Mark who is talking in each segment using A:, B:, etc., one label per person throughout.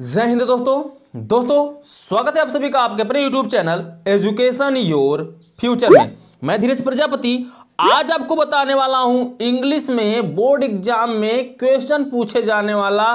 A: जय हिंद दोस्तों स्वागत है आप सभी का आपके अपने YouTube channel education your future में। मैं धीरज प्रजापति आज आपको बताने वाला हूं इंग्लिश में बोर्ड एग्जाम में क्वेश्चन पूछे जाने वाला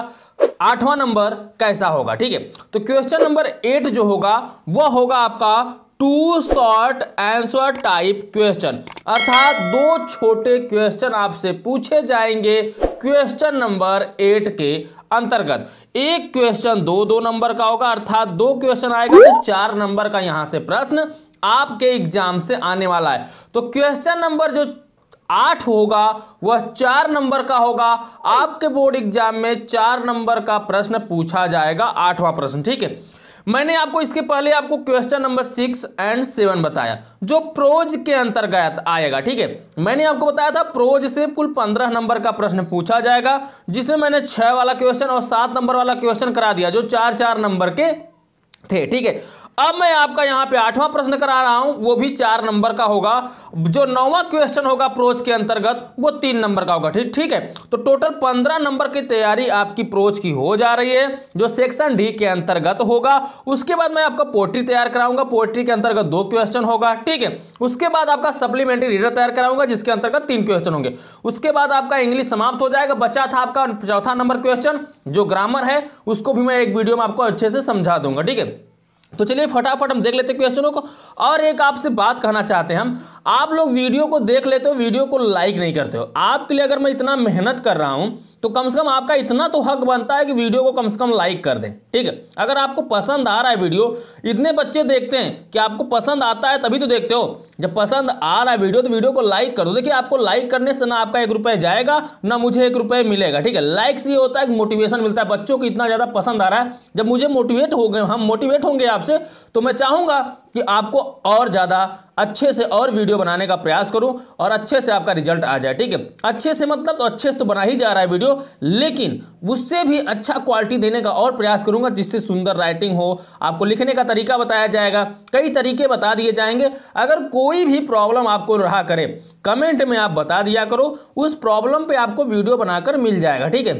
A: 8वां नंबर कैसा होगा। ठीक है, तो क्वेश्चन नंबर 8 जो होगा वह होगा आपका 2 शॉर्ट आंसर टाइप क्वेश्चन, अर्थात 2 छोटे क्वेश्चन आपसे पूछे जाएंगे क्वेश्चन नंबर 8 के अंतर्गत। एक क्वेश्चन 2 नंबर का होगा, अर्थात 2 क्वेश्चन आएगा तो 4 नंबर का यहां से प्रश्न आपके एग्जाम से आने वाला है। तो क्वेश्चन नंबर जो 8 होगा वह 4 नंबर का होगा। आपके बोर्ड एग्जाम में 4 नंबर का प्रश्न पूछा जाएगा, 8वां प्रश्न। ठीक है, मैंने आपको इसके पहले आपको क्वेश्चन नंबर 6 और 7 बताया जो प्रोज के अंतर्गत आएगा। ठीक है, मैंने आपको बताया था प्रोज से कुल 15 नंबर का प्रश्न पूछा जाएगा, जिसमें मैंने 6 वाला क्वेश्चन और 7 नंबर वाला क्वेश्चन करा दिया जो 4-4 नंबर के थे। ठीक है, अब मैं आपका यहां पे 8वां प्रश्न करा रहा हूं, वो भी 4 नंबर का होगा। जो 9वां क्वेश्चन होगा प्रोज के अंतर्गत वो 3 नंबर का होगा। ठीक है, तो टोटल 15 नंबर की तैयारी आपकी प्रोज की हो जा रही है जो सेक्शन डी के अंतर्गत होगा। उसके बाद मैं आपका पोएट्री तैयार कराऊंगा, पोएट्री के अंतर्गत 2 क्वेश्चन होगा। ठीक है, उसके बाद आपका सप्लीमेंट्री रीडर तैयार कराऊंगा जिसके अंतर्गत 3 क्वेश्चन होंगे। उसके बाद आपका इंग्लिश समाप्त हो जाएगा। बचा था आपका 4था नंबर क्वेश्चन जो ग्रामर है, उसको भी मैं एक वीडियो में आपको अच्छे से समझा दूंगा। ठीक है, तो चलिए फटाफट हम देख लेते हैं क्वेश्चनों को। और एक आपसे बात कहना चाहते हैं हम, आप लोग वीडियो को देख लेते हो, वीडियो को लाइक नहीं करते हो। आपके लिए अगर मैं इतना मेहनत कर रहा हूं तो कम से कम आपका इतना तो हक बनता है कि वीडियो को कम से कम लाइक कर दें। ठीक है, अगर आपको पसंद आ रहा है वीडियो, इतने बच्चे देखते हैं कि आपको पसंद आता है तभी तो देखते हो। जब पसंद आ रहा है वीडियो तो वीडियो को लाइक कर दो। देखिए, आपको लाइक करने से ना आपका 1 रुपये जाएगा ना मुझे 1 रुपये मिलेगा। ठीक है, लाइक से ये होता है कि मोटिवेशन मिलता है, बच्चों को इतना ज़्यादा पसंद आ रहा है। जब मुझे मोटिवेट हो गए, हम मोटिवेट होंगे आपसे, तो मैं चाहूँगा कि आपको और ज़्यादा अच्छे से और वीडियो बनाने का प्रयास करूं और अच्छे से आपका रिजल्ट आ जाए। ठीक है, अच्छे से मतलब तो अच्छे से तो बना ही जा रहा है वीडियो, लेकिन उससे भी अच्छा क्वालिटी देने का और प्रयास करूंगा जिससे सुंदर राइटिंग हो। आपको लिखने का तरीका बताया जाएगा, कई तरीके बता दिए जाएंगे। अगर कोई भी प्रॉब्लम आपको रहा करे कमेंट में आप बता दिया करो, उस प्रॉब्लम पे आपको वीडियो बनाकर मिल जाएगा। ठीक है,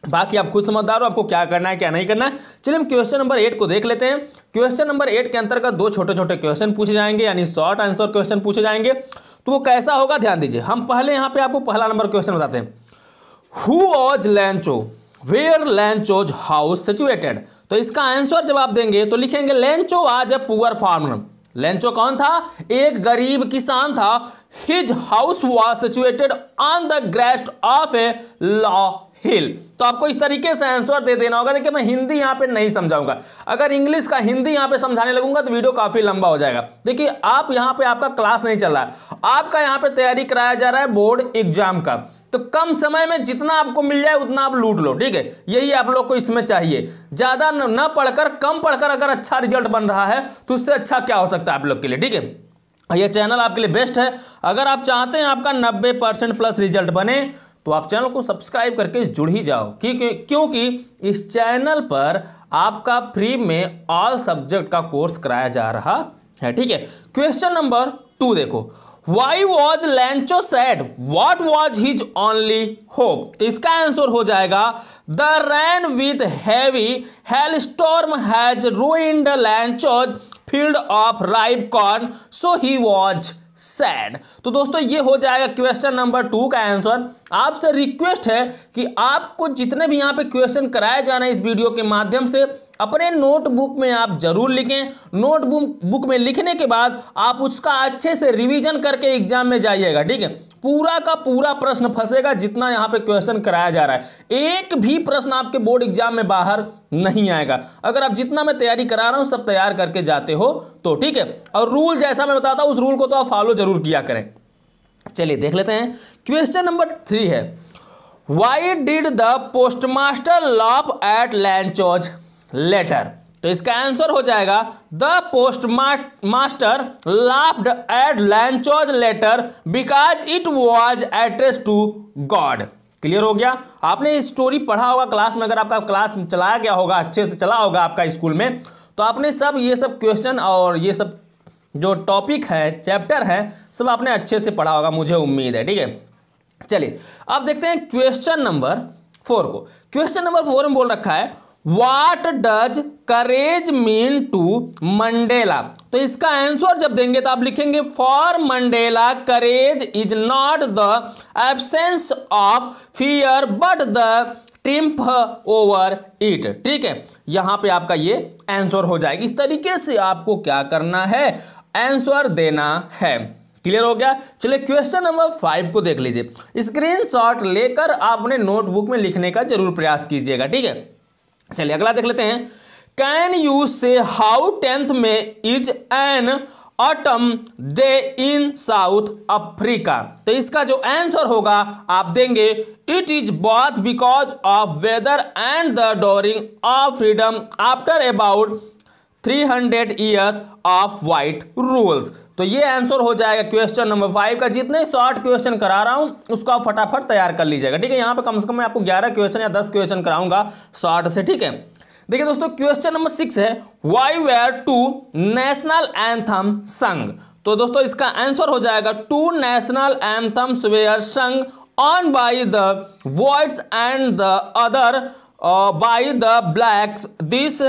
A: बाकी आप खुद समझदार हो आपको क्या करना है क्या नहीं करना है। चलिए हम क्वेश्चन नंबर 8 को देख लेते हैं। क्वेश्चन नंबर 8 के अंतर्गत 2 छोटे छोटे क्वेश्चन पूछे जाएंगे, यानी शॉर्ट आंसर क्वेश्चन पूछे जाएंगे। तो वो कैसा होगा ध्यान दीजिए। हम पहले यहाँ पे आपको पहला नंबर क्वेश्चन बताते हैं। Who was Lencho, where Lencho's house situated. तो इसका आंसर जब आप देंगे तो लिखेंगे Lencho was a poor farmer. Lencho कौन था? एक गरीब किसान था। His house was situated on the crest of a low hill. तो आपको इस तरीके से आंसर दे देना होगा। देखिए, मैं हिंदी यहां पे नहीं समझाऊंगा, अगर इंग्लिश का हिंदी यहां पे समझाने लगूंगा तो वीडियो काफी लंबा हो जाएगा। देखिए, आप यहां पे आपका क्लास नहीं चल रहा है, आपका यहां पे तैयारी कराया जा रहा है बोर्ड एग्जाम का। तो कम समय में जितना आपको मिल जाए उतना आप लूट लो। ठीक है, यही आप लोग को इसमें चाहिए। ज्यादा न पढ़कर, कम पढ़कर अगर अच्छा रिजल्ट बन रहा है तो उससे अच्छा क्या हो सकता है आप लोग के लिए। ठीक है, यह चैनल आपके लिए बेस्ट है। अगर आप चाहते हैं आपका 90% प्लस रिजल्ट बने तो आप चैनल को सब्सक्राइब करके जुड़ ही जाओ, क्योंकि इस चैनल पर आपका फ्री में ऑल सब्जेक्ट का कोर्स कराया जा रहा है। ठीक है, क्वेश्चन नंबर 2 देखो। Why was Lancho sad? What was his only hope? तो इसका आंसर हो जाएगा The rain with heavy hailstorm has ruined Lancho's field of ripe corn, so he was sad. तो दोस्तों ये हो जाएगा क्वेश्चन नंबर 2 का आंसर। आपसे रिक्वेस्ट है कि आपको जितने भी यहाँ पे क्वेश्चन कराए जाना है इस वीडियो के माध्यम से अपने नोटबुक में आप जरूर लिखें। नोटबुक में लिखने के बाद आप उसका अच्छे से रिवीजन करके एग्जाम में जाइएगा। ठीक है, पूरा का पूरा प्रश्न फंसेगा जितना यहाँ पे क्वेश्चन कराया जा रहा है। एक भी प्रश्न आपके बोर्ड एग्जाम में बाहर नहीं आएगा अगर आप जितना मैं तैयारी करा रहा हूं सब तैयार करके जाते हो तो। ठीक है, और रूल जैसा मैं बताता हूं उस रूल को तो आप फॉलो जरूर किया करें। चलिए देख लेते हैं। क्वेश्चन नंबर 3 है, why did the postmaster laugh at Lencho's letter. तो इसका आंसर हो जाएगा the postmaster laughed at Lencho's letter because it was addressed to God. Clear हो गया? आपने स्टोरी पढ़ा होगा क्लास में, अगर आपका क्लास चलाया गया होगा, अच्छे से चला होगा आपका स्कूल में, तो आपने सब ये सब क्वेश्चन और ये सब जो टॉपिक है, चैप्टर है, सब आपने अच्छे से पढ़ा होगा, मुझे उम्मीद है। ठीक है, चलिए अब देखते हैं क्वेश्चन नंबर 4 को। क्वेश्चन नंबर 4 में बोल रखा है what does courage mean to Mandela. तो इसका आंसर जब देंगे तो आप लिखेंगे for Mandela courage is not the absence of fear but the triumph over it. ठीक है, यहां पे आपका ये आंसर हो जाएगा। इस तरीके से आपको क्या करना है, आंसर देना है। क्लियर हो गया। चलिए क्वेश्चन नंबर 5 को देख लीजिए। स्क्रीनशॉट लेकर आपने नोटबुक में लिखने का जरूर प्रयास कीजिएगा। ठीक है, चलिए अगला देख लेते हैं। कैन यू से हाउ 10th में is an autumn day in South Africa. तो इसका जो आंसर होगा आप देंगे it is both because of weather and the dawning of freedom after about 300 years of white rules. तो ये आंसर हो जाएगा क्वेश्चन नंबर 5 का। जितने शॉर्ट क्वेश्चन करा रहा हूं उसको आप फटाफट तैयार कर लीजिएगा। ठीक है, यहां पे कम से कम मैं आपको 11 क्वेश्चन या 10 क्वेश्चन कराऊंगा शॉर्ट से। ठीक है, देखिए दोस्तों क्वेश्चन नंबर 6 है why were two national anthem sung. तो दोस्तों इसका आंसर हो जाएगा two national anthems were sung one by the whites and the other by the blacks. This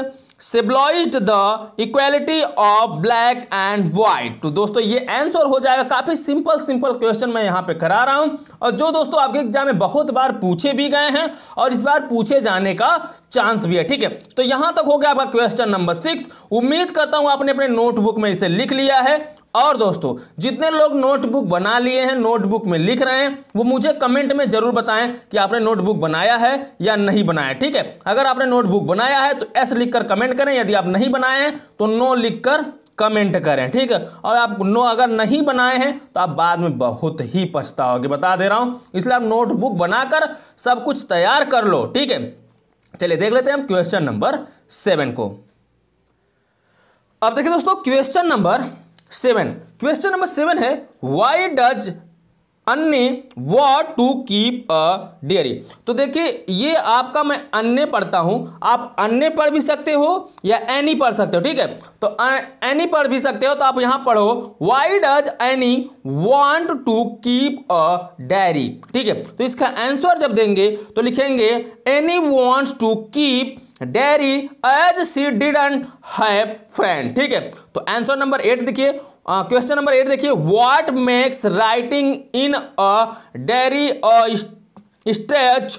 A: symbolized the equality of black and white. तो दोस्तों ये answer हो जाएगा। काफी सिंपल क्वेश्चन मैं यहाँ पे करा रहा हूँ और जो दोस्तों आपके एग्जाम में बहुत बार पूछे भी गए हैं और इस बार पूछे जाने का चांस भी है। ठीक है, तो यहां तक हो गया आपका क्वेश्चन नंबर 6। उम्मीद करता हूं आपने अपने नोटबुक में इसे लिख लिया है। और दोस्तों जितने लोग नोटबुक बना लिए हैं, नोटबुक में लिख रहे हैं, वो मुझे कमेंट में जरूर बताएं कि आपने नोटबुक बनाया है या नहीं बनाया। ठीक है, अगर आपने नोटबुक बनाया है तो एस लिखकर कमेंट करें, यदि आप नहीं बनाए हैं तो नो लिखकर कमेंट करें। ठीक है, और आप नो अगर नहीं बनाए हैं तो आप बाद में बहुत ही पछताओगे, बता दे रहा हूं। इसलिए आप नोटबुक बनाकर सब कुछ तैयार कर लो। ठीक है, चलिए देख लेते हैं हम क्वेश्चन नंबर 7 को। अब देखिए दोस्तों क्वेश्चन नंबर 7। क्वेश्चन नंबर 7 है why does Anne want to keep a diary. तो देखिए ये आपका मैं अन्य पढ़ता हूं, आप अन्य पढ़ भी सकते हो या एनी पढ़ सकते हो। ठीक है, तो एनी पढ़ भी सकते हो तो आप यहां पढ़ो why does Anne want to keep a diary. ठीक है, तो इसका आंसर जब देंगे तो लिखेंगे Anne wants to keep diary as she didn't have friend. ठीक है, तो आंसर नंबर 8 देखिए, क्वेश्चन नंबर 8 देखिए what makes writing in a diary a stretch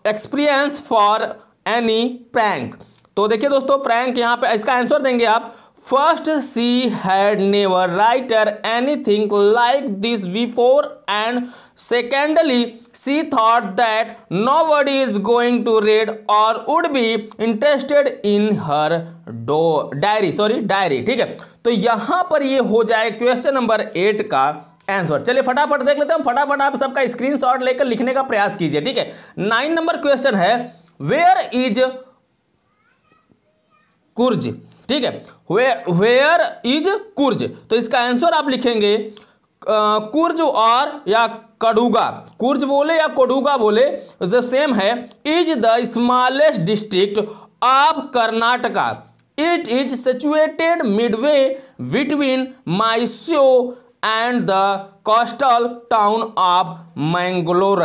A: experience for any prank. तो देखिए दोस्तों प्रैंक यहां पे इसका आंसर देंगे आप first she had never written anything like this before and secondly she thought that nobody is going to read or would be interested in her diary. ठीक है, तो यहां पर ये हो जाए क्वेश्चन नंबर 8 का आंसर। चलिए फटाफट देख लेते हैं, फटाफट आप सबका स्क्रीनशॉट लेकर लिखने का प्रयास कीजिए। ठीक है, 9 नंबर क्वेश्चन है वेयर इज कुर्ज। ठीक है, वेयर इज कुर्ज। तो इसका आंसर आप लिखेंगे कुर्ज और या कड़ुगा, कुर्ज बोले या कोडुगा बोले जो सेम है। Is the smallest district of Karnataka. It is situated Midway between Mysore and the coastal town of Mangalore.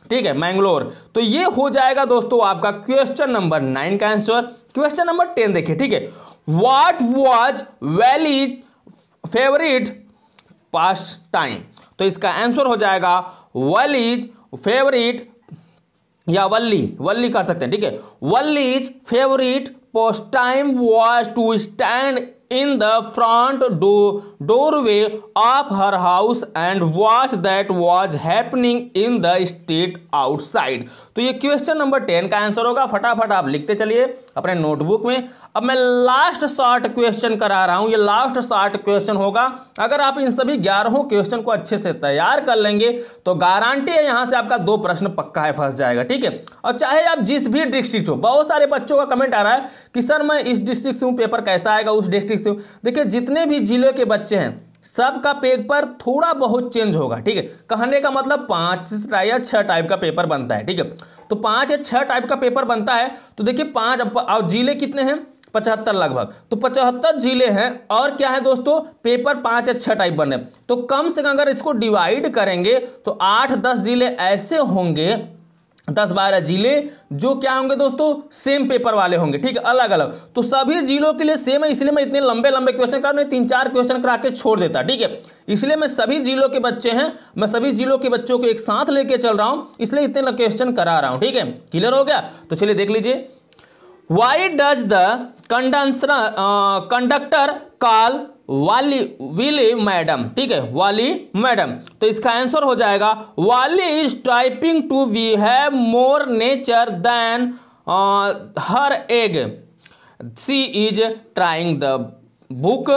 A: ठीक है, मैंगलोर। तो ये हो जाएगा दोस्तों आपका क्वेश्चन नंबर 9 का आंसर। क्वेश्चन नंबर 10 देखिए। ठीक है, what was valleys favourite past time. तो इसका आंसर हो जाएगा वैलीज फेवरेट या वल्ली कर सकते हैं। ठीक है, Valli's favourite pastime was to stand in the front doorway of her house and watch that was happening in the street outside। तो ये क्वेश्चन नंबर 10 का आंसर होगा। फटाफट आप लिखते चलिए अपने नोटबुक में। अब मैं लास्ट शॉर्ट क्वेश्चन करा रहा हूं, ये लास्ट शॉर्ट क्वेश्चन होगा। अगर आप इन सभी 11 क्वेश्चन को अच्छे से तैयार कर लेंगे तो गारंटी है यहां से आपका 2 प्रश्न पक्का है फंस जाएगा। ठीक है, और चाहे आप जिस भी डिस्ट्रिक्ट हो, बहुत सारे बच्चों का कमेंट आ रहा है कि सर मैं इस डिस्ट्रिक्ट से हूं, पेपर कैसा आएगा उस डिस्ट्रिक्ट से। देखिए जितने भी जिले के बच्चे हैं सबका पेपर थोड़ा बहुत चेंज होगा। ठीक है, कहने का मतलब 5 या 6 टाइप का पेपर बनता है। ठीक है, तो 5 या 6 टाइप का पेपर बनता है। तो देखिए 5 और जिले कितने हैं 75 लगभग, तो 75 जिले हैं और क्या है दोस्तों पेपर 5 या 6 टाइप बने। तो कम से कम अगर इसको डिवाइड करेंगे तो 8-10 जिले ऐसे होंगे 10-12 जिले जो क्या होंगे दोस्तों, सेम पेपर वाले होंगे, ठीक है, अलग अलग। तो सभी जिलों के लिए सेम है, इसलिए मैं इतने लंबे लंबे क्वेश्चन करा नहीं, 3-4 क्वेश्चन करा के छोड़ देता, ठीक है। इसलिए मैं सभी जिलों के बच्चे हैं, मैं सभी जिलों के बच्चों को एक साथ लेके चल रहा हूं, इसलिए इतने क्वेश्चन करा रहा हूं, ठीक है। क्लियर हो गया? तो चलिए देख लीजिए, why does the conductor call वाली मैडम, ठीक है, वाली मैडम। तो इसका आंसर हो जाएगा, Valli is typing to we have more nature than her egg, she is trying the book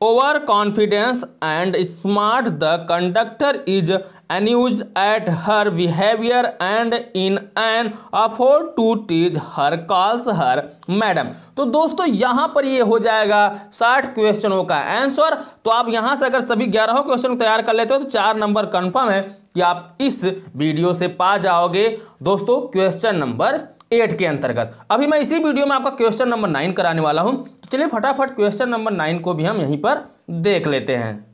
A: over confidence and smart, the conductor is amused at her behavior and in an effort to teach her calls her madam. तो दोस्तों यहां पर ये हो जाएगा 60 क्वेश्चनों का answer. तो आप यहां से अगर सभी 11 क्वेश्चन तैयार कर लेते हो तो 4 नंबर कंफर्म है कि आप इस वीडियो से पा जाओगे दोस्तों क्वेश्चन नंबर 8 के अंतर्गत। अभी मैं इसी वीडियो में आपका क्वेश्चन नंबर 9 कराने वाला हूं, तो चलिए फटाफट क्वेश्चन नंबर 9 को भी हम यहीं पर देख लेते हैं।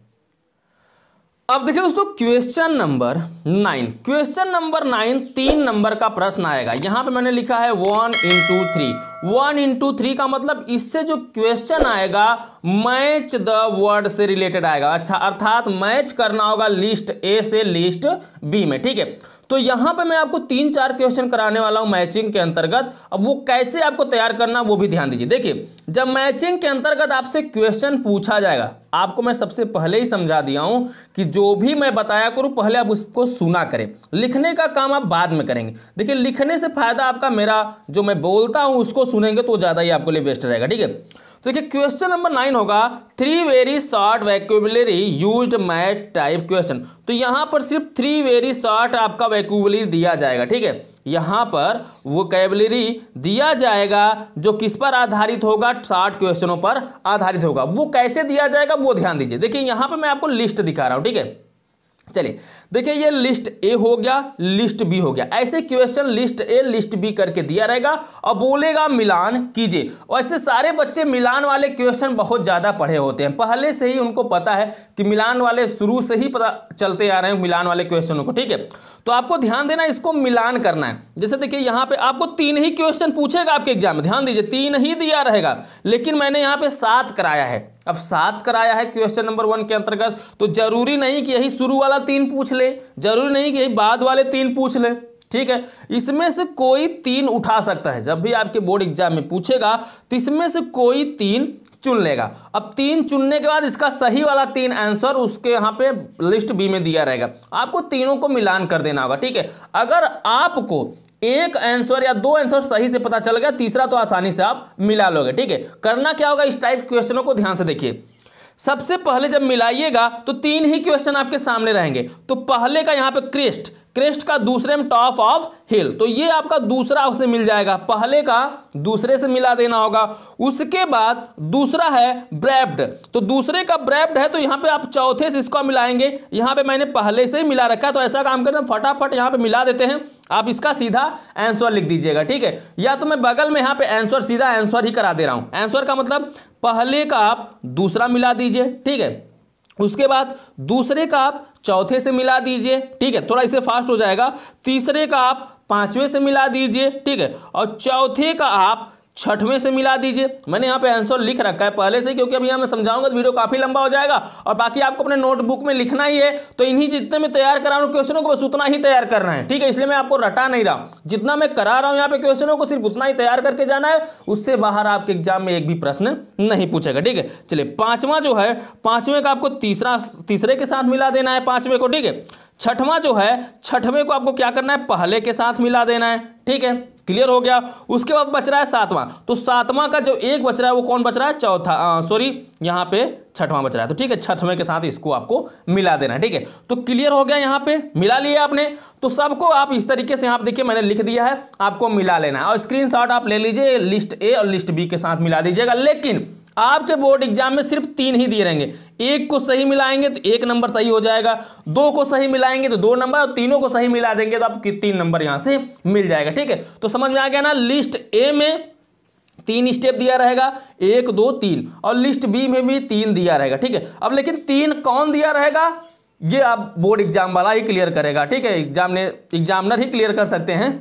A: अब देखिए दोस्तों question number 9, question number 9 3 number का प्रश्न आएगा। यहां पे मैंने लिखा है 1 into 3। 1 into 3 का मतलब इससे जो क्वेश्चन आएगा मैच द वर्ड से रिलेटेड आएगा। अच्छा, अर्थात मैच करना होगा लिस्ट ए से लिस्ट बी में, ठीक है। तो यहां पे मैं आपको 3-4 क्वेश्चन कराने वाला हूं मैचिंग के अंतर्गत। अब वो कैसे आपको तैयार करना वो भी ध्यान दीजिए। देखिए, जब मैचिंग के अंतर्गत आपसे क्वेश्चन पूछा जाएगा, आपको मैं सबसे पहले ही समझा दिया हूं कि जो भी मैं बताया करूं पहले आप उसको सुना करें, लिखने का काम आप बाद में करेंगे। देखिए, लिखने से फायदा आपका मेरा जो मैं बोलता हूं उसको सुनेंगे तो ज़्यादा ही आपके लिए बेस्ट रहेगा, ठीक है। तो देखिए क्वेश्चन नंबर 9 होगा 3 very short vocabulary used match type question. तो यहां पर सिर्फ 3 वेरी शॉर्ट आपका वैक्यूबुलरी दिया जाएगा, ठीक है। यहां पर वोकैबुलरी दिया जाएगा जो किस पर आधारित होगा, 60 क्वेश्चनों पर आधारित होगा। वो कैसे दिया जाएगा वो ध्यान दीजिए। देखिए यहां पर मैं आपको लिस्ट दिखा रहा हूं, ठीक है। चलिए देखिए, ये लिस्ट ए हो गया, लिस्ट बी हो गया। ऐसे question list A list B करके दिया रहेगा और बोलेगा मिलान कीजिए। वैसे सारे बच्चे मिलान वाले क्वेश्चन बहुत ज़्यादा पढ़े होते हैं, पहले से ही उनको पता है कि मिलान वाले शुरू से ही पता चलते आ रहे हैं मिलान वाले क्वेश्चनों को, ठीक है। तो आपको ध्यान देना, इसको मिलान करना है। जैसे देखिए यहाँ पे आपको 3 ही क्वेश्चन पूछेगा आपके एग्जाम में, ध्यान दीजिए 3 ही दिया रहेगा, लेकिन मैंने यहाँ पे 7 कराया है। अब 7 कराया है क्वेश्चन नंबर 1 के अंतर्गत, तो जरूरी नहीं कि यही शुरू वाला 3 पूछ ले, जरूरी नहीं कि यही बाद वाले 3 पूछ ले, ठीक है। इसमें से कोई 3 उठा सकता है। जब भी आपके बोर्ड एग्जाम में पूछेगा तो इसमें से कोई 3 चुन लेगा। अब 3 चुनने के बाद इसका सही वाला 3 आंसर उसके यहाँ पे लिस्ट बी में दिया रहेगा, आपको तीनों को मिलान कर देना होगा, ठीक है। अगर आपको एक आंसर या 2 आंसर सही से पता चल गया, तीसरा तो आसानी से आप मिला लोगे, ठीक है। करना क्या होगा, इस टाइप क्वेश्चनों को ध्यान से देखिए। सबसे पहले जब मिलाइएगा तो 3 ही क्वेश्चन आपके सामने रहेंगे। तो पहले का यहाँ पे क्रेस्ट, क्रेस्ट का दूसरे में टॉप ऑफ हिल, तो ये आपका दूसरा उससे मिल जाएगा, पहले का दूसरे से मिला देना होगा। उसके बाद दूसरा है ब्रैप्ड, तो दूसरे का ब्रैप्ड है तो यहाँ पे आप चौथे से इसको मिलाएंगे। यहाँ पे मैंने पहले से ही मिला रखा है, तो ऐसा काम करते हैं फटाफट यहाँ पे मिला देते हैं, आप इसका सीधा आंसर लिख दीजिएगा, ठीक है। या तो मैं बगल में यहाँ पे आंसर सीधा आंसर ही करा दे रहा हूँ। आंसर का मतलब पहले का आप दूसरा मिला दीजिए, ठीक है। उसके बाद दूसरे का आप चौथे से मिला दीजिए, ठीक है, थोड़ा इसे फास्ट हो जाएगा। तीसरे का आप 5वें से मिला दीजिए, ठीक है, और चौथे का आप 6वें से मिला दीजिए। मैंने यहाँ पे आंसर लिख रखा है पहले से, क्योंकि अभी यहाँ मैं समझाऊंगा तो वीडियो काफी लंबा हो जाएगा और बाकी आपको अपने नोटबुक में लिखना ही है। तो इन्हीं जितने में तैयार करा रहा हूँ क्वेश्चनों को बस उतना ही तैयार करना है, ठीक है। इसलिए मैं आपको रटा नहीं रहा, जितना मैं करा रहा हूँ यहाँ पे क्वेश्चनों को सिर्फ उतना ही तैयार करके जाना है, उससे बाहर आपके एग्जाम में एक भी प्रश्न नहीं पूछेगा, ठीक है। चलिए 5वां जो है, 5वें का आपको तीसरे के साथ मिला देना है 5वें को, ठीक है। 6वां जो है, 6वें को आपको क्या करना है, पहले के साथ मिला देना है, ठीक है। क्लियर हो गया। उसके बाद बच रहा है 7वां, तो 7वां का जो एक बच रहा है वो कौन बच रहा है, यहाँ पे 6वां बच रहा है, तो ठीक है 6वें के साथ इसको आपको मिला देना है, ठीक है। तो क्लियर हो गया, यहाँ पे मिला लिया आपने। तो सबको आप इस तरीके से यहाँ पे देखिए मैंने लिख दिया है, आपको मिला लेना है और स्क्रीनशॉट आप ले लीजिए, लिस्ट ए और लिस्ट बी के साथ मिला दीजिएगा। लेकिन आपके बोर्ड एग्जाम में सिर्फ 3 ही दिए रहेंगे, 1 को सही मिलाएंगे तो 1 नंबर सही हो जाएगा, 2 को सही मिलाएंगे तो 2 नंबर, और तीनों को सही मिला देंगे तो आपको 3 नंबर यहां से मिल जाएगा, ठीक है। तो समझ में आ गया ना, लिस्ट ए में 3 स्टेप दिया रहेगा, 1 2 3, और लिस्ट बी में भी 3 दिया रहेगा, ठीक है। अब लेकिन 3 कौन दिया रहेगा ये आप बोर्ड एग्जाम वाला ही क्लियर करेगा, ठीक है। एग्जामिनर ही क्लियर कर सकते हैं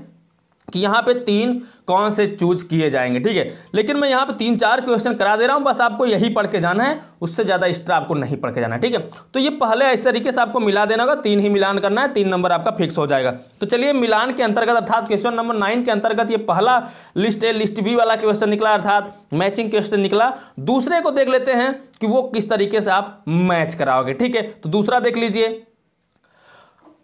A: कि यहाँ पे 3 कौन से चूज किए जाएंगे, ठीक है। लेकिन मैं यहाँ पे 3-4 क्वेश्चन करा दे रहा हूँ, बस आपको यही पढ़ के जाना है, उससे ज़्यादा एक्स्ट्रा आपको नहीं पढ़ के जाना है, ठीक है। तो ये पहले इस तरीके से आपको मिला देना होगा, 3 ही मिलान करना है, 3 नंबर आपका फिक्स हो जाएगा। तो चलिए मिलान के अंतर्गत अर्थात क्वेश्चन नंबर 9 के अंतर्गत ये पहला लिस्ट ए लिस्ट बी वाला क्वेश्चन निकला, अर्थात मैचिंग क्वेश्चन निकला। दूसरे को देख लेते हैं कि वो किस तरीके से आप मैच कराओगे, ठीक है। तो दूसरा देख लीजिए।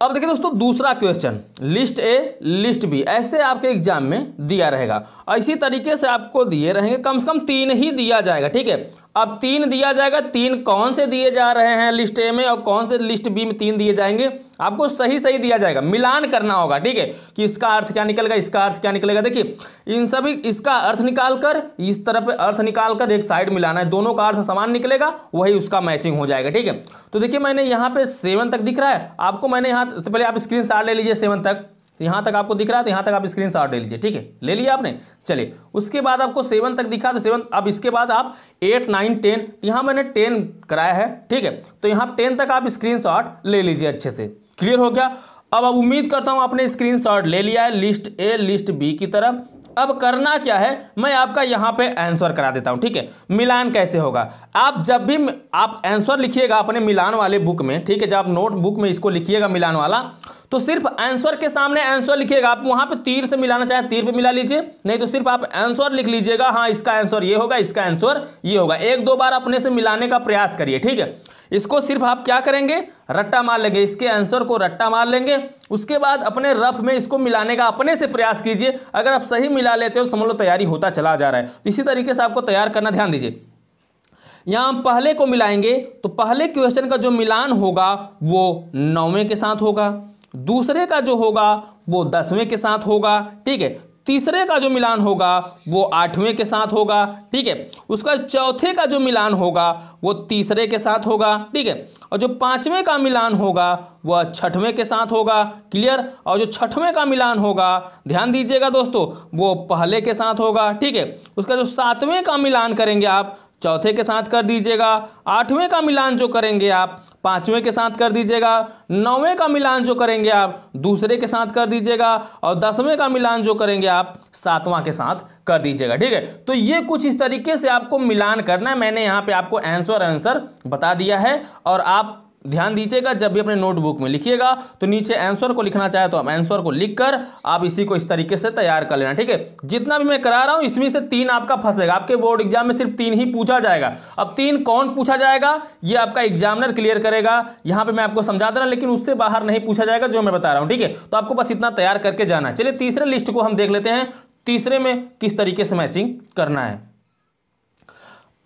A: अब देखिए दोस्तों, दूसरा question list A list B ऐसे आपके एग्जाम में दिया रहेगा। इसी तरीके से आपको दिए रहेंगे, कम से कम 3 ही दिया जाएगा, ठीक है। अब 3 दिया जाएगा, 3 कौन से दिए जा रहे हैं लिस्ट ए में और कौन से लिस्ट बी में 3 दिए जाएंगे, आपको सही सही दिया जाएगा, मिलान करना होगा, ठीक है, कि इसका अर्थ क्या निकलेगा, इसका अर्थ क्या निकलेगा। देखिए इन सभी इसका अर्थ निकाल कर इस तरफ अर्थ निकाल कर एक साइड मिलाना है, दोनों का अर्थ समान निकलेगा, वही उसका मैचिंग हो जाएगा, ठीक है। तो देखिए मैंने यहाँ पे 7 तक दिख रहा है आपको, मैंने यहाँ तो पहले आप स्क्रीनशॉट ले लीजिए, 7 तक यहाँ तक आपको दिख रहा है, तो यहाँ तक आप स्क्रीनशॉट ले लीजिए, ठीक है, ले लिया आपने। चलिए उसके बाद आपको 7 तक दिखा, तो 7, अब इसके बाद आप 8, 9, 10, यहाँ मैंने 10 कराया है, ठीक है। तो यहाँ 10 तक आप स्क्रीनशॉट ले लीजिए अच्छे से, क्लियर हो गया। अब उम्मीद करता हूँ आपने स्क्रीनशॉट ले लिया है लिस्ट ए लिस्ट बी की तरफ। अब करना क्या है, मैं आपका यहाँ पे आंसर करा देता हूँ, ठीक है। मिलान कैसे होगा, आप जब भी आप आंसर लिखिएगा अपने मिलान वाले बुक में, ठीक है, जब आप नोट बुक में इसको लिखिएगा मिलान वाला, तो सिर्फ आंसर के सामने आंसर लिखिएगा। आप वहाँ पे तीर से मिलाना चाहे तीर पे मिला लीजिए, नहीं तो सिर्फ आप आंसर लिख लीजिएगा, हाँ इसका आंसर ये होगा, इसका आंसर ये होगा। 1-2 बार अपने से मिलाने का प्रयास करिए, ठीक है। इसको सिर्फ आप क्या करेंगे, रट्टा मार लेंगे, इसके आंसर को रट्टा मार लेंगे। उसके बाद अपने रफ में इसको मिलाने का अपने से प्रयास कीजिए। अगर आप सही मिला लेते हो तो समझ लो तैयारी होता चला जा रहा है। तो इसी तरीके से आपको तैयार करना, ध्यान दीजिए। यहाँ हम पहले को मिलाएंगे तो पहले क्वेश्चन का जो मिलान होगा वो 9वें के साथ होगा, दूसरे का जो होगा वो 10वें के साथ होगा, ठीक है। तीसरे का जो मिलान होगा वो 8वें के साथ होगा, ठीक है। उसका चौथे का जो मिलान होगा वो तीसरे के साथ होगा, ठीक है। और जो 5वें का मिलान होगा वह 6वें के साथ होगा, क्लियर। और जो 6वें का मिलान होगा, ध्यान दीजिएगा दोस्तों, वो पहले के साथ होगा, ठीक है। उसका जो 7वें का मिलान करेंगे आप चौथे के साथ कर दीजिएगा, 8वें का मिलान जो करेंगे आप 5वें के साथ कर दीजिएगा, 9वें का मिलान जो करेंगे आप दूसरे के साथ कर दीजिएगा, और 10वें का मिलान जो करेंगे आप 7वां के साथ कर दीजिएगा, ठीक है। तो ये कुछ इस तरीके से आपको मिलान करना है। मैंने यहाँ पे आपको आंसर बता दिया है, और आप ध्यान दीजिएगा जब भी अपने नोटबुक में लिखिएगा तो नीचे आंसर को लिखना चाहे तो आप आंसर को लिखकर आप इसी को इस तरीके से तैयार कर लेना, ठीक है। जितना भी मैं करा रहा हूं इसमें से 3 आपका फंसेगा, आपके बोर्ड एग्जाम में सिर्फ 3 ही पूछा जाएगा। अब 3 कौन पूछा जाएगा ये आपका एग्जामिनर क्लियर करेगा, यहां पे मैं आपको समझा दे रहा, लेकिन उससे बाहर नहीं पूछा जाएगा जो मैं बता रहा हूं, ठीक है। तो आपको बस इतना तैयार करके जाना है। चलिए तीसरे लिस्ट को हम देख लेते हैं, तीसरे में किस तरीके से मैचिंग करना है।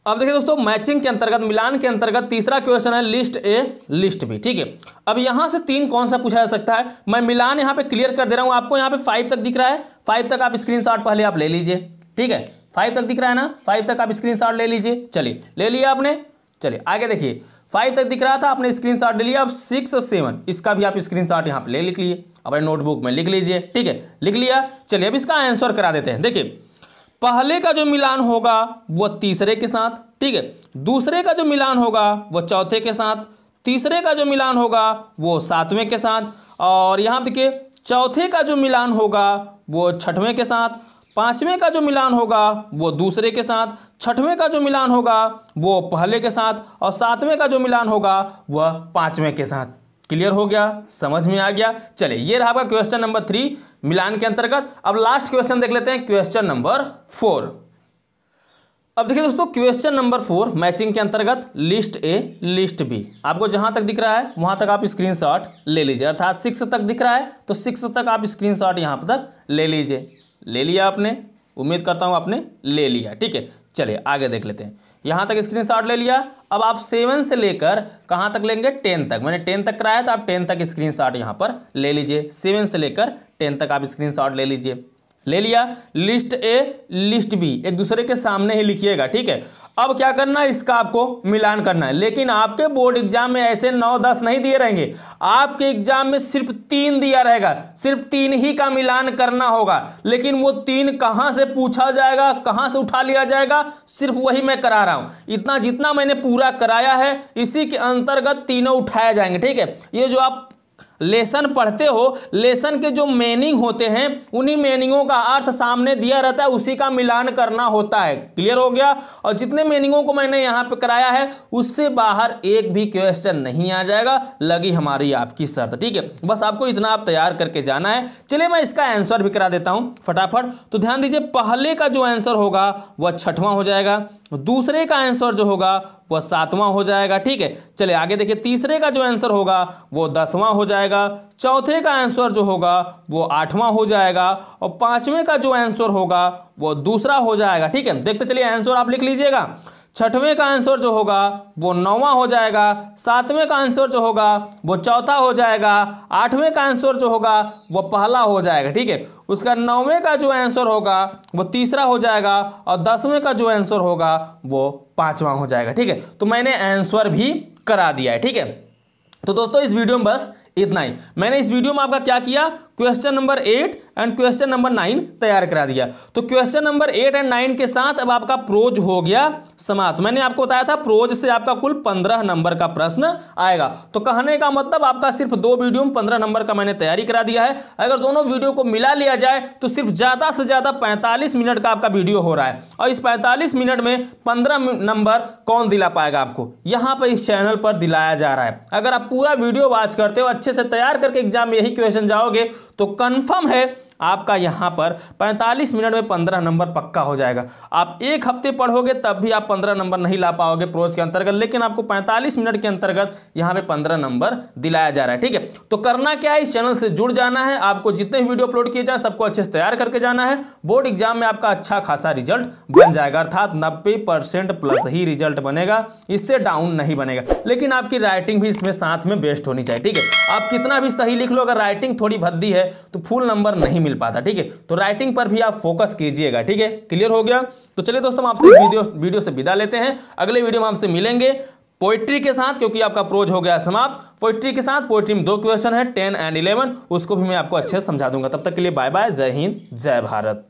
A: अब देखिए दोस्तों, मैचिंग के अंतर्गत मिलान के अंतर्गत तीसरा क्वेश्चन है लिस्ट ए लिस्ट बी, ठीक है। अब यहां से 3 कौन सा पूछा जा सकता है, मैं मिलान यहां पे क्लियर कर दे रहा हूं आपको। यहां पे 5 तक दिख रहा है, 5 तक आप स्क्रीनशॉट पहले आप ले लीजिए, ठीक है। 5 तक दिख रहा है ना, 5 तक आप स्क्रीनशॉट ले लीजिए। चलिए ले लिया आपने, चलिए आगे देखिए। 5 तक दिख रहा था, आपने स्क्रीनशॉट ले लिया। अब 6 और 7 इसका भी आप स्क्रीनशॉट यहाँ पे ले लिख लिए, अपने नोटबुक में लिख लीजिए, ठीक है, लिख लिया। चलिए अब इसका आंसर करा देते हैं। देखिए पहले का जो मिलान होगा वो तीसरे के साथ, ठीक है। दूसरे का जो मिलान होगा वो चौथे के साथ, तीसरे का जो मिलान होगा वो 7वें के साथ, और यहाँ देखिए चौथे का जो मिलान होगा वो 6वें के साथ, 5वें का जो मिलान होगा वो दूसरे के साथ, 6वें का जो मिलान होगा वो पहले के साथ, और 7वें का जो मिलान होगा वह 5वें के साथ। क्लियर हो गया, समझ में आ गया। चलिए ये रहा आपका क्वेश्चन नंबर 3 मिलान के अंतर्गत। अब लास्ट क्वेश्चन देख लेते हैं, क्वेश्चन नंबर 4। अब देखिए दोस्तों, क्वेश्चन नंबर 4 मैचिंग के अंतर्गत लिस्ट ए लिस्ट बी। आपको जहां तक दिख रहा है वहां तक आप स्क्रीनशॉट ले लीजिए, अर्थात 6 तक दिख रहा है तो 6 तक आप स्क्रीनशॉट यहां तक ले लीजिए। ले लिया आपने, उम्मीद करता हूं आपने ले लिया, ठीक है। चलिए आगे देख लेते हैं। यहां तक स्क्रीनशॉट ले लिया। अब आप 7 से लेकर कहां तक लेंगे, 10 तक। मैंने 10 तक कराया तो आप 10 तक स्क्रीनशॉट यहां पर ले लीजिए। 7 से लेकर 10 तक आप स्क्रीनशॉट ले लीजिए। ले लिया। लिस्ट ए लिस्ट बी एक दूसरे के सामने ही लिखिएगा, ठीक है। अब क्या करना है, इसका आपको मिलान करना है। लेकिन आपके बोर्ड एग्जाम में ऐसे 9-10 नहीं दिए रहेंगे, आपके एग्जाम में सिर्फ 3 दिया रहेगा, सिर्फ 3 ही का मिलान करना होगा। लेकिन वो 3 कहां से पूछा जाएगा, कहां से उठा लिया जाएगा, सिर्फ वही मैं करा रहा हूं। इतना जितना मैंने पूरा कराया है इसी के अंतर्गत तीनों उठाए जाएंगे, ठीक है। ये जो आप लेसन पढ़ते हो, लेसन के जो मीनिंग होते हैं उन्हीं मीनिंगों का अर्थ सामने दिया रहता है, उसी का मिलान करना होता है। क्लियर हो गया। और जितने मीनिंगों को मैंने यहां पे कराया है उससे बाहर एक भी क्वेश्चन नहीं आ जाएगा, लगी हमारी आपकी शर्त। ठीक है, बस आपको इतना आप तैयार करके जाना है। चलिए मैं इसका आंसर भी करा देता हूं फटाफट। तो ध्यान दीजिए, पहले का जो आंसर होगा वह 6वां हो जाएगा, दूसरे का आंसर जो होगा वह 7वां हो जाएगा। ठीक है, चलिए आगे देखिए, तीसरे का जो आंसर होगा वो 10वां हो जाएगा, चौथे का आंसर जो होगा वो 8वां हो जाएगा, और 5वें का जो आंसर होगा वो दूसरा हो जाएगा। ठीक है, देखते चलिए आंसर आप लिख लीजिएगा। 6वें का आंसर जो होगा वो 9वां हो जाएगा, 7वें का आंसर जो होगा वो चौथा हो जाएगा, 8वें का आंसर जो होगा वो पहला हो जाएगा। ठीक है, उसका 9वें का जो आंसर होगा वो तीसरा हो जाएगा, और 10वें का जो आंसर होगा वो 5वां हो जाएगा। ठीक है, तो मैंने आंसर भी करा दिया है। ठीक है, तो दोस्तों इस वीडियो में बस इतना ही। मैंने इस वीडियो में आपका क्या किया, question number 8 and question number 9 तैयार करा दिया। तो क्वेश्चन नंबर 8 एंड 9 के साथ अब आपका प्रोज हो गया समाप्त। मैंने आपको बताया था प्रोज से आपका कुल 15 नंबर का प्रश्न आएगा। तो कहने का मतलब आपका सिर्फ 2 वीडियो में 15 नंबर का मैंने तैयारी करा दिया है। अगर दोनों वीडियो को मिला लिया जाए तो सिर्फ ज्यादा से ज्यादा 45 मिनट का आपका वीडियो हो रहा है, और इस 45 मिनट में 15 नंबर कौन दिला पाएगा आपको, यहां पर इस चैनल पर दिलाया जा रहा है। अगर आप पूरा वीडियो वॉच करते हो, अच्छे से तैयार करके एग्जाम में यही क्वेश्चन जाओगे तो कंफर्म है आपका यहां पर 45 मिनट में 15 नंबर पक्का हो जाएगा। आप एक हफ्ते पढ़ोगे तब भी आप 15 नंबर नहीं ला पाओगे प्रोज के अंतर्गत, लेकिन आपको 45 मिनट के अंतर्गत यहां पे 15 नंबर दिलाया जा रहा है। ठीक है, तो करना क्या है, इस चैनल से जुड़ जाना है। आपको जितने वीडियो अपलोड किए जाए सबको अच्छे से तैयार करके जाना है। बोर्ड एग्जाम में आपका अच्छा खासा रिजल्ट बन जाएगा, अर्थात 90% प्लस ही रिजल्ट बनेगा, इससे डाउन नहीं बनेगा। लेकिन आपकी राइटिंग भी इसमें साथ में बेस्ट होनी चाहिए। ठीक है, आप कितना भी सही लिख लो, अगर राइटिंग थोड़ी भद्दी है तो फुल नंबर नहीं मिल पाता। ठीक है, तो राइटिंग पर भी आप फोकस कीजिएगा। ठीक है, क्लियर हो गया। तो चलिए दोस्तों, हम आपसे इस वीडियो से विदा लेते हैं। अगले वीडियो में आपसे मिलेंगे पोइट्री के साथ, क्योंकि आपका प्रोज हो गया समाप्त। पोइट्री के साथ, पोइट्री में 2 क्वेश्चन है 10 एंड 11, उसको भी मैं आपको अच्छे से समझा दूंगा। तब तक के लिए बाय बाय, जय हिंद, जय भारत।